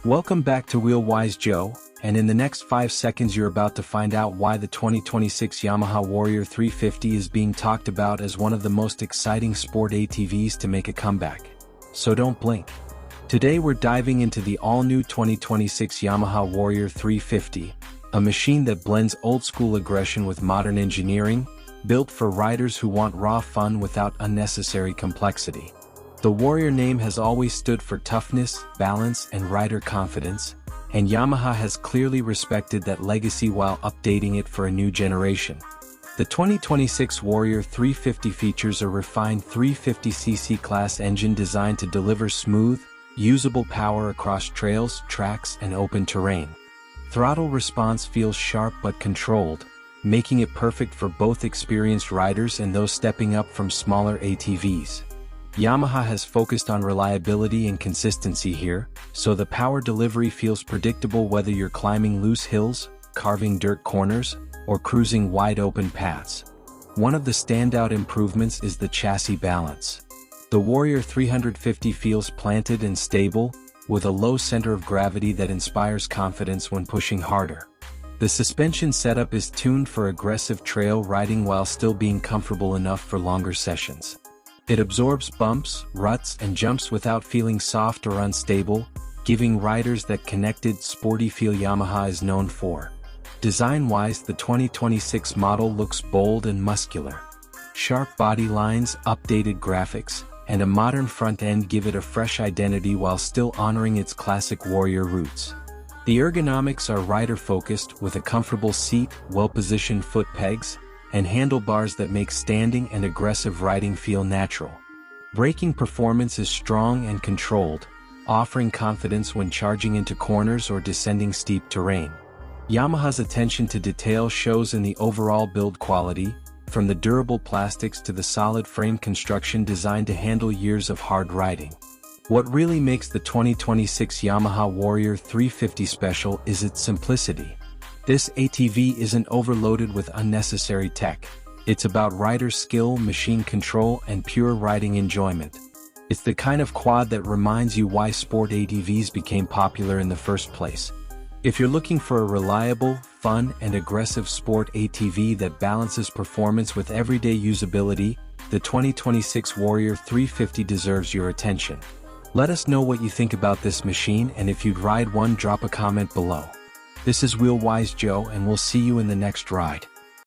Welcome back to Wheel-Wise Joe, and in the next 5 seconds you're about to find out why the 2026 Yamaha Warrior 350 is being talked about as one of the most exciting sport ATVs to make a comeback. So don't blink. Today we're diving into the all-new 2026 Yamaha Warrior 350, a machine that blends old-school aggression with modern engineering, built for riders who want raw fun without unnecessary complexity. The Warrior name has always stood for toughness, balance, and rider confidence, and Yamaha has clearly respected that legacy while updating it for a new generation. The 2026 Warrior 350 features a refined 350cc class engine designed to deliver smooth, usable power across trails, tracks, and open terrain. Throttle response feels sharp but controlled, making it perfect for both experienced riders and those stepping up from smaller ATVs. Yamaha has focused on reliability and consistency here, so the power delivery feels predictable whether you're climbing loose hills, carving dirt corners, or cruising wide-open paths. One of the standout improvements is the chassis balance. The Warrior 350 feels planted and stable, with a low center of gravity that inspires confidence when pushing harder. The suspension setup is tuned for aggressive trail riding while still being comfortable enough for longer sessions. It absorbs bumps, ruts, and jumps without feeling soft or unstable, giving riders that connected, sporty feel Yamaha is known for. Design-wise, the 2026 model looks bold and muscular. Sharp body lines, updated graphics, and a modern front end give it a fresh identity while still honoring its classic Warrior roots. The ergonomics are rider-focused, with a comfortable seat, well-positioned foot pegs, and handlebars that make standing and aggressive riding feel natural. Braking performance is strong and controlled, offering confidence when charging into corners or descending steep terrain. Yamaha's attention to detail shows in the overall build quality, from the durable plastics to the solid frame construction designed to handle years of hard riding. What really makes the 2026 Yamaha Warrior 350 special is its simplicity. This ATV isn't overloaded with unnecessary tech. It's about rider skill, machine control, and pure riding enjoyment. It's the kind of quad that reminds you why sport ATVs became popular in the first place. If you're looking for a reliable, fun, and aggressive sport ATV that balances performance with everyday usability, the 2026 Warrior 350 deserves your attention. Let us know what you think about this machine, and if you'd ride one, drop a comment below. This is Wheel-Wise Joe, and we'll see you in the next ride.